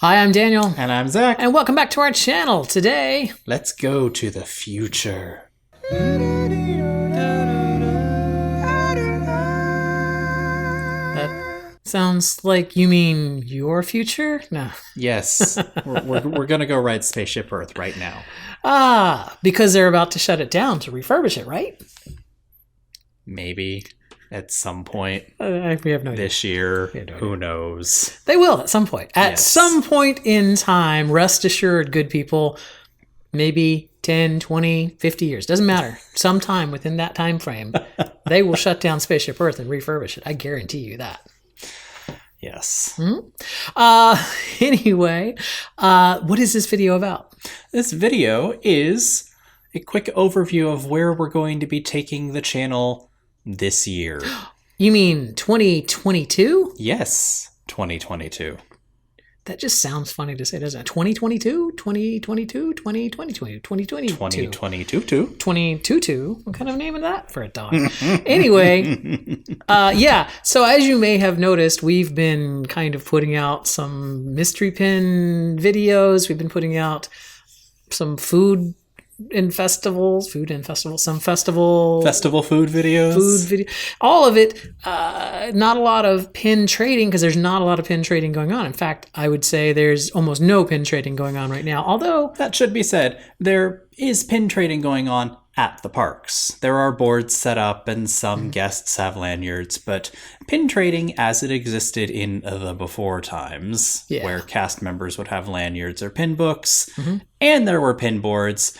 Hi, I'm Daniel. And I'm Zach. And welcome back to our channel. Today, let's go to the future. That sounds like you mean your future? No. Yes, we're going to go ride Spaceship Earth right now. Because they're about to shut it down to refurbish it, right? Maybe at some point We have no idea. this year. Who knows? They will at some point. At some point in time, rest assured, good people, maybe 10, 20, 50 years. Doesn't matter. Sometime within that time frame, they will shut down Spaceship Earth and refurbish it. I guarantee you that. Yes. Anyway, what is this video about? This video is a quick overview of where we're going to be taking the channel this year. You mean 2022? Yes, 2022. That just sounds funny to say, doesn't it? 2022? 2022? 2022? 2022? 2022? What kind of name is that for a dog? Anyway, so as you may have noticed, we've been kind of putting out some mystery pin videos. We've been putting out some food food festival food videos, all of it. Not a lot of pin trading, because there's not a lot of pin trading going on. In fact, I would say there's almost no pin trading going on right now, although that should be said, there is pin trading going on at the parks. There are boards set up and some guests have lanyards, but pin trading as it existed in the before times, where cast members would have lanyards or pin books, and there were pin boards,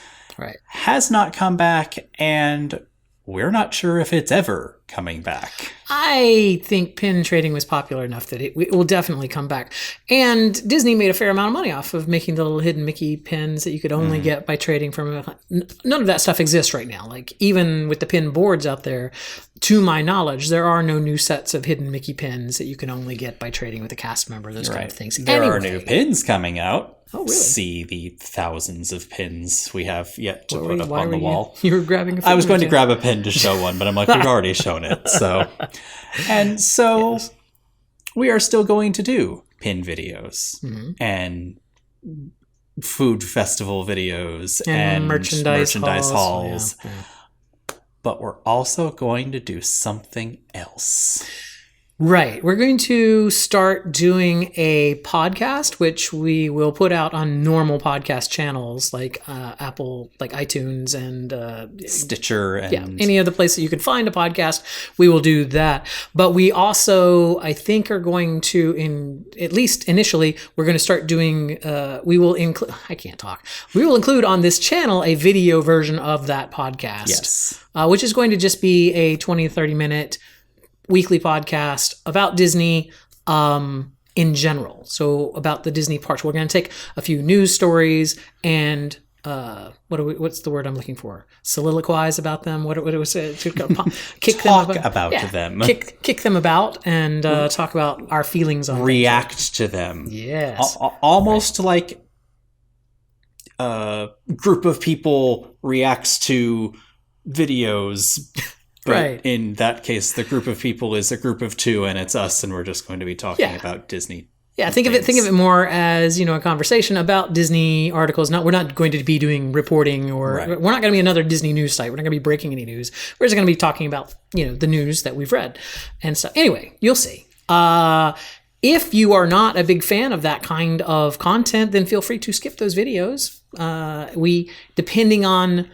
has not come back, and we're not sure if it's ever coming back. I think pin trading was popular enough that it will definitely come back. And Disney made a fair amount of money off of making the little hidden Mickey pins that you could only get by trading from. None of that stuff exists right now. Like, even with the pin boards out there, to my knowledge, there are no new sets of hidden Mickey pins that you can only get by trading with a cast member, those kind of things. There are new pins coming out. Oh, really? See the thousands of pins we have yet to put up on the wall. You were grabbing a pin? I was going to grab a pin to show one, but I'm like, we've already shown it. So we are still going to do pin videos and food festival videos and merchandise hauls. But we're also going to do something else. Right. We're going to start doing a podcast, which we will put out on normal podcast channels like Apple, like iTunes and Stitcher. And any other place that you can find a podcast, we will do that. But we also, I think, are going to, at least initially, we're going to start doing, we will include on this channel a video version of that podcast. Yes. Which is going to just be a 20, 30-minute weekly podcast about Disney in general. So about the Disney parks. We're going to take a few news stories and what's the word I'm looking for? Soliloquize about them. What it was kick them about and talk about our feelings on react to them. Yes. Almost like a group of people reacts to videos. But in that case, the group of people is a group of two, and it's us, and we're just going to be talking about Disney. Yeah, think of it more as, a conversation about Disney articles. We're not going to be doing reporting, or we're not going to be another Disney news site. We're not going to be breaking any news. We're just going to be talking about, the news that we've read. And so anyway, you'll see. If you are not a big fan of that kind of content, then feel free to skip those videos. Depending on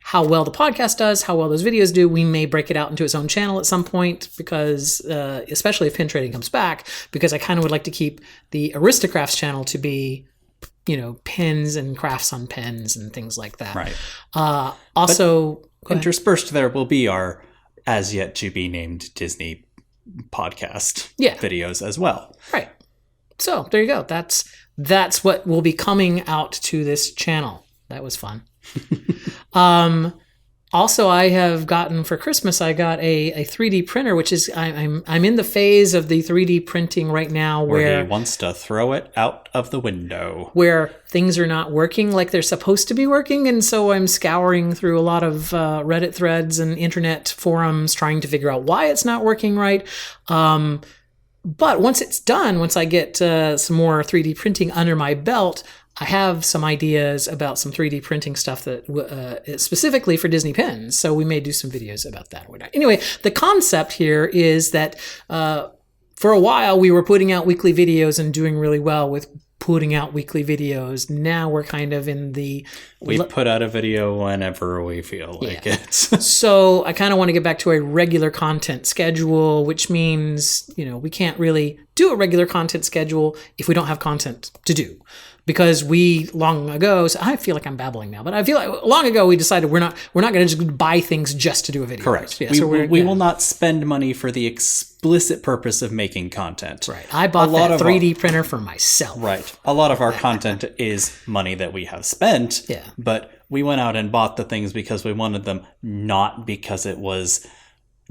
how well the podcast does, how well those videos do, we may break it out into its own channel at some point, because especially if pin trading comes back, because I kind of would like to keep the Aristocrafts channel to be, pins and crafts on pens and things like that. Right. Also, interspersed there will be our as yet to be named Disney podcast videos as well. Right. So there you go. That's what will be coming out to this channel. That was fun. Also, I have gotten for Christmas, I got a 3D printer, which is, I'm in the phase of the 3D printing right now where he wants to throw it out of the window, where things are not working like they're supposed to be working. And so I'm scouring through a lot of Reddit threads and internet forums trying to figure out why it's not working right. But once it's done, once I get some more 3D printing under my belt, I have some ideas about some 3D printing stuff that is specifically for Disney pins. So we may do some videos about that. Anyway, the concept here is that for a while we were putting out weekly videos and doing really well with putting out weekly videos. Now we're kind of in the... We put out a video whenever we feel like it. So I kind of want to get back to a regular content schedule, which means, we can't really do a regular content schedule if we don't have content to do. Because we long ago, so I feel like I'm babbling now, but I feel like long ago we decided we're not going to just buy things just to do a video. Correct. Yeah, we will not spend money for the explicit purpose of making content. Right. I bought that 3D printer for myself. Right. A lot of our content is money that we have spent. Yeah. But we went out and bought the things because we wanted them, not because it was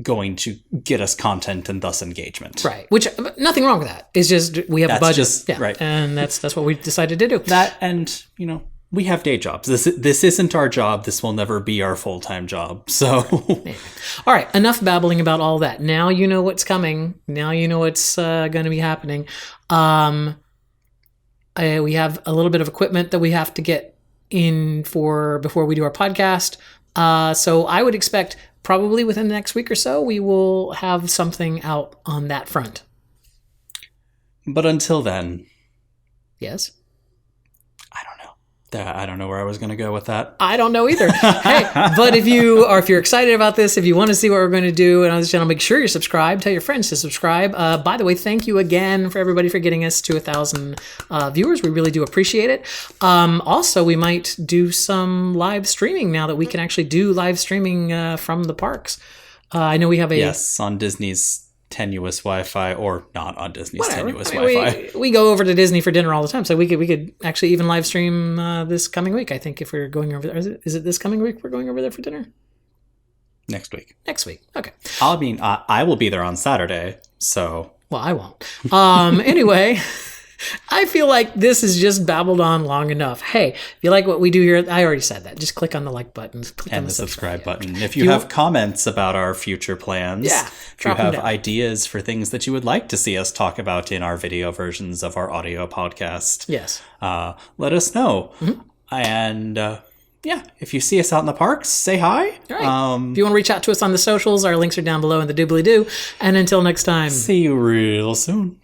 going to get us content and thus engagement. Right. Which, nothing wrong with that. It's just we have a budget. Right. And that's what we decided to do. That, and, we have day jobs. This isn't our job. This will never be our full-time job. So, all right, enough babbling about all that. Now you know what's coming. Now you know what's going to be happening. We have a little bit of equipment that we have to get in for before we do our podcast. So I would expect probably within the next week or so we will have something out on that front. But until then, yes. I don't know where I was going to go with that. I don't know either. Hey, but if you're excited about this, if you want to see what we're going to do on this channel, make sure you're subscribed. Tell your friends to subscribe. By the way, thank you again for everybody for getting us to 1,000 viewers. We really do appreciate it. Also, we might do some live streaming now that we can actually do live streaming from the parks. I know we have on Disney's tenuous Wi-Fi, or not on Disney's tenuous Wi-Fi. We go over to Disney for dinner all the time, so we could actually even live stream this coming week. I think if we're going over there, is it this coming week we're going over there for dinner? Next week. Okay. I will be there on Saturday, so. Well, I won't. Anyway. I feel like this is just babbled on long enough. Hey, if you like what we do here, I already said that. Just click on the like button. Click on the subscribe button. If you have comments about our future plans, if you have ideas for things that you would like to see us talk about in our video versions of our audio podcast, let us know. Mm-hmm. And if you see us out in the parks, say hi. All right. If you want to reach out to us on the socials, our links are down below in the doobly-doo. And until next time. See you real soon.